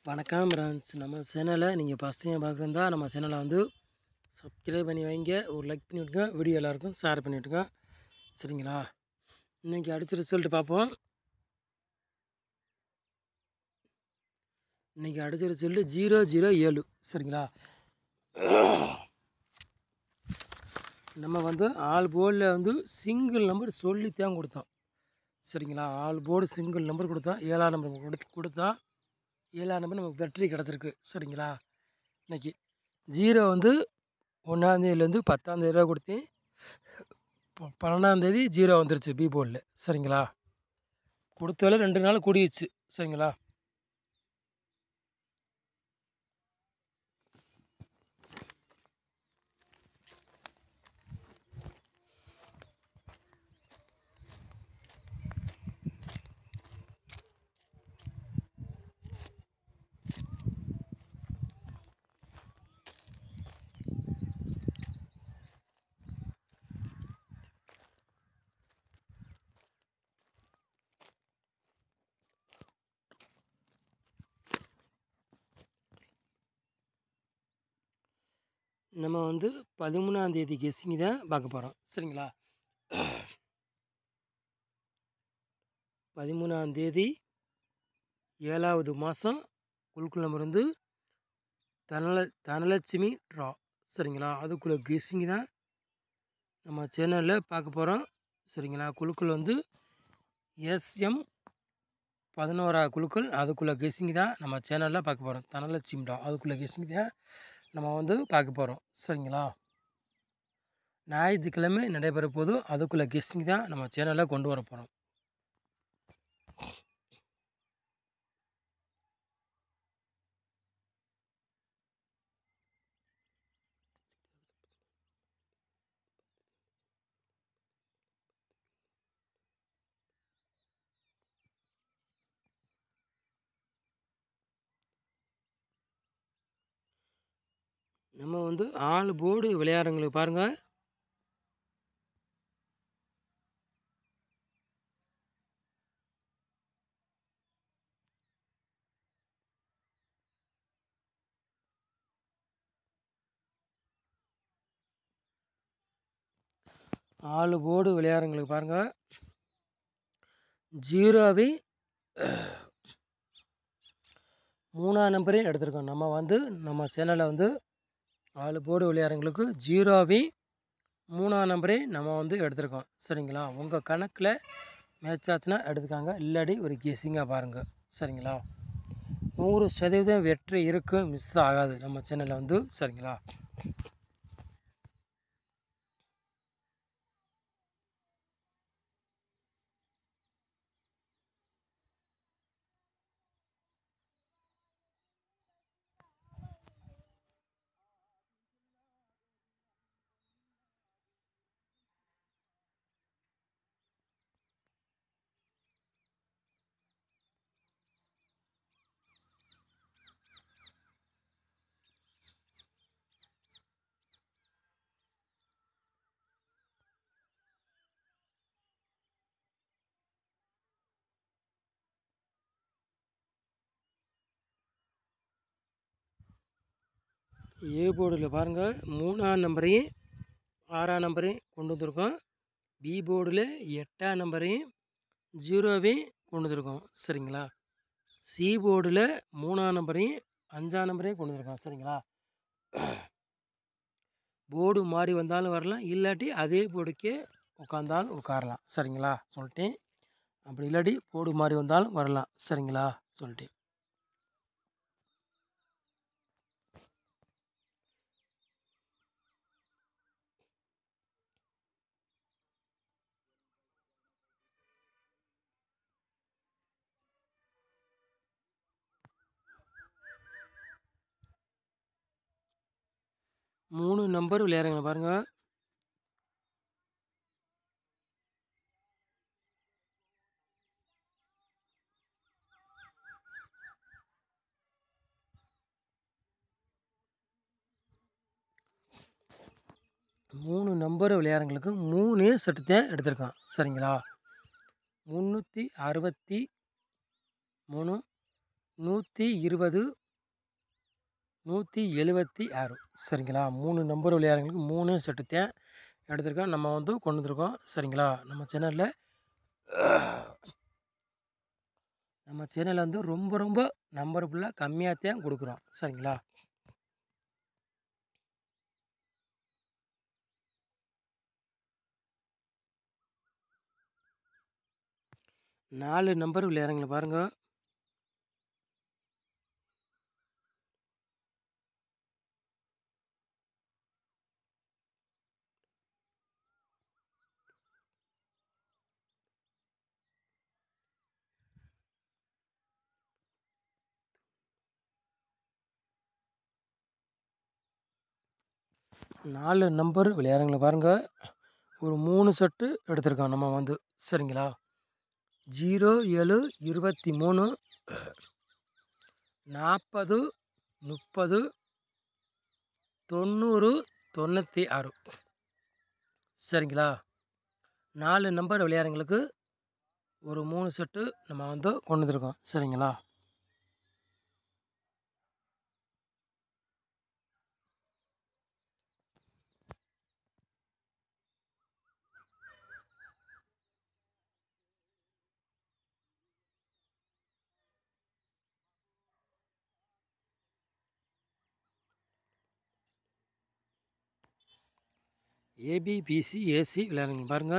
வணக்கம் ஃப்ரெண்ட்ஸ். நம்ம சேனலை நீங்கள் ஃபஸ்ட் டைம் பார்க்குறதா நம்ம சேனலை வந்து சப்ஸ்கிரைப் பண்ணி வைங்க, ஒரு லைக் பண்ணி விட்டுங்க, வீடியோ எல்லாருக்கும் ஷேர் பண்ணி விட்டுங்க. சரிங்களா? இன்றைக்கி அடித்த ரிசல்ட் பார்ப்போம். இன்றைக்கி அடித்த ரிசல்ட்டு 007. சரிங்களா? நம்ம வந்து ஆல் போர்டில் வந்து சிங்கிள் நம்பர் சொல்லித்தான் கொடுத்தோம். சரிங்களா? ஆல் போர்டு சிங்கிள் நம்பர் கொடுத்தோம். 7ஆம் நம்பர் கொடுத்தா 7ஆம் நம்பர் நமக்கு வெற்றி கிடச்சிருக்கு. சரிங்களா? இன்றைக்கி 0 வந்து 1ஆந்தேதியிலேருந்து 10ஆந்தேதி ரூபா கொடுத்தேன். 12ஆந்தேதி 0 வந்துருச்சு பி போர்டில். சரிங்களா? கொடுத்த வேலை 2 நாள் கூடிடுச்சு. சரிங்களா? நம்ம வந்து 13ஆந்தேதி கெஸ்ஸிங் தான் பார்க்க போகிறோம். சரிங்களா? 13ஆந்தேதி 7வது மாதம் குழுக்குள்ள இருந்து தனலட்சுமி ட்ரா. சரிங்களா? அதுக்குள்ளே கெஸ்ஸிங் தான் நம்ம சேனலில் பார்க்க போகிறோம். சரிங்களா? குழுக்கள் வந்து SM 11 குழுக்கள். அதுக்குள்ளே கெஸ்ஸிங் தான் நம்ம சேனலில் பார்க்க போகிறோம். தனலட்சுமி ட்ரா அதுக்குள்ளே கெஸ்ஸிங் தான் நம்ம வந்து பார்க்க போகிறோம். சரிங்களா? ஞாயிற்றுக்கிழமை நடைபெற போதும் அதுக்குள்ளே கெஸ்ஸிங் தான் நம்ம சேனலில் கொண்டு வர போகிறோம். நம்ம வந்து ஆல் போர்டு விளையாடுறவங்களுக்கு பாருங்கள். ஆல் போர்டு விளையாடுறவங்களுக்கு பாருங்கள். 0வை 3ஆம் நம்பரையும் எடுத்திருக்கோம். நம்ம வந்து நம்ம சேனலில் வந்து ஆல் போர்டு விளையாடுறவங்களுக்கு 0வை 3ஆம் நம்பரே நம்ம வந்து எடுத்திருக்கோம். சரிங்களா? உங்கள் கணக்கில் மேட்ச் ஆச்சுன்னா எடுத்துக்காங்க, இல்லாடி ஒரு கெஸ்ஸிங்காக பாருங்கள். சரிங்களா? 100% வெற்றி இருக்குது, மிஸ் ஆகாது நம்ம சேனலில் வந்து. சரிங்களா? ஏ போர்டில் பாருங்கள், 3ஆம் நம்பரையும் 6ஆம் நம்பரையும் கொண்டு வந்திருக்கோம். பி போர்டில் 8ஆம் நம்பரையும் 0வையும் கொண்டு வந்திருக்கோம். சரிங்களா? சி போர்டில் 3ஆம் நம்பரையும் 5ஆம் நம்பரையும் கொண்டு வந்திருக்கோம். சரிங்களா? போர்டு மாறி வந்தாலும் வரலாம், இல்லாட்டி அதே போர்டுக்கே உட்காந்தாலும் உட்காரலாம். சரிங்களா? சொல்லிட்டேன். அப்படி இல்லாட்டி போர்டு மாறி வந்தாலும் வரலாம். சரிங்களா? சொல்லிட்டேன். மூணு நம்பர் விளையாடுங்க பாருங்கள். மூணு நம்பர் விளையாடுறவங்களுக்கு 3 செட்டு தான் எடுத்திருக்கான். சரிங்களா? 363 120, 176. சரிங்களா? 3 நம்பர் விளையாடுறவங்களுக்கு 3 செட்டு தான் எடுத்திருக்கோம். நம்ம வந்து கொண்டு வந்திருக்கோம். சரிங்களா? நம்ம சேனல்ல வந்து ரொம்ப ரொம்ப நம்பர் ஃபுல்லாக கம்மியாக தான் கொடுக்குறோம். சரிங்களா? நாலு நம்பர் விளையாடுறவங்கள பாருங்க. நாலு நம்பர் விளையாடுறவங்கள பாருங்க. ஒரு 3 செட்டு எடுத்திருக்கோம் நம்ம வந்து. சரிங்களா? 0, 7, 23, 40, 30, 90, 96. சரிங்களா? 4 நம்பர் விளையாடுறவங்களுக்கு ஒரு 3 செட்டு நம்ம வந்து கொண்டு வந்திருக்கோம். சரிங்களா? ஏபி, பிசி, ஏசி விளையாடுறவங்க பாருங்க.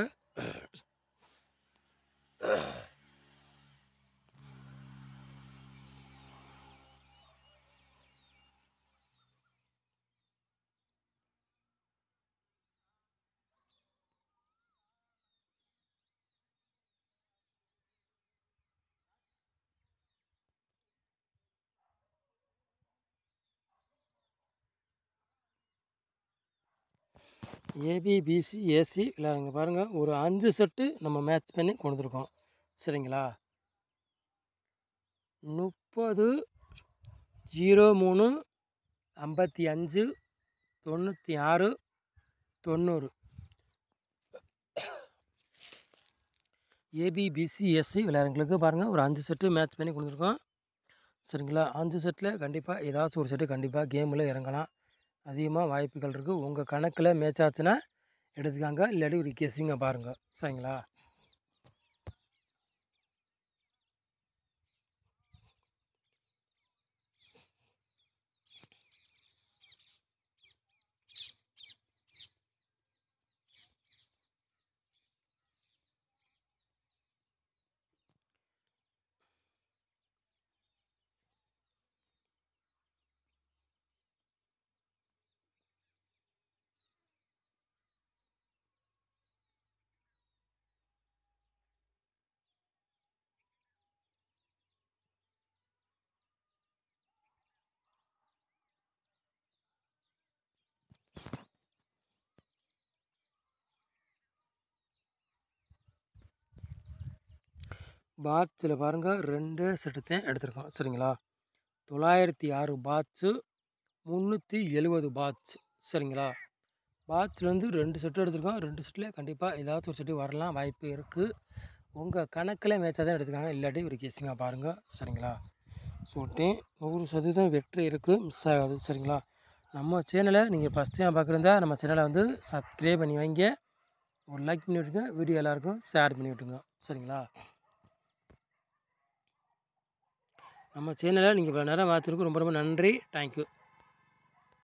ஏபி, பிசி, ஏசி விளையாடுறவங்க பாருங்க. ஒரு 5 செட்டு நம்ம மேட்ச் பண்ணி கொண்டு வந்திருக்கோம். சரிங்களா? 30, 03, 55, 96, 90. ஏபி, பிசி, எஸ்சி விளையாடுறவங்களுக்கு பாருங்கள். ஒரு 5 செட்டு மேட்ச் பண்ணி கொடுத்துருக்கோம். சரிங்களா? 5 செட்டில் கண்டிப்பாக ஏதாச்சும் ஒரு செட்டு கண்டிப்பாக கேமில் இறங்கலாம். அதிகமாக வாய்ப்புகள் இருக்குது. உங்கள் கணக்கில் மேட்ச் ஆச்சுன்னா எடுத்துக்காங்க. இல்லாட்டி ஒரு கெஸ்ஸிங்கை பாருங்கள். சரிங்களா? பாட்ஸில் பாருங்கள். 2 செட்டு தான் எடுத்திருக்கோம். சரிங்களா? 906 பாட்ஸு, 370 பாட்ஸ். சரிங்களா? பாட்ஸில் வந்து 2 செட்டு எடுத்திருக்கோம். 2 செட்டில் கண்டிப்பாக ஏதாச்சும் ஒரு செட்டு வரலாம், வாய்ப்பு இருக்குது. உங்கள் கணக்கில் மேட்சாக தான் எடுத்துக்காங்க. இல்லாட்டி ஒரு கெஸ்ஸிங்காக பாருங்கள். சரிங்களா? சொல்லிட்டேன். 100% வெற்றி இருக்குது. மிஸ் ஆகாது. சரிங்களா? நம்ம சேனலை நீங்கள் ஃபஸ்ட் டைம் பார்க்குறதா நம்ம சேனலை வந்து சப்ஸ்கிரைப் பண்ணி வைங்க. ஒரு லைக் பண்ணி விட்டுங்க. வீடியோ எல்லாருக்கும் ஷேர் பண்ணி விட்டுங்க. சரிங்களா? நம்ம சேனலை நீங்கள் இவ்வளோ நேரம் பார்த்துருக்கு ரொம்ப ரொம்ப நன்றி. தேங்க்யூ.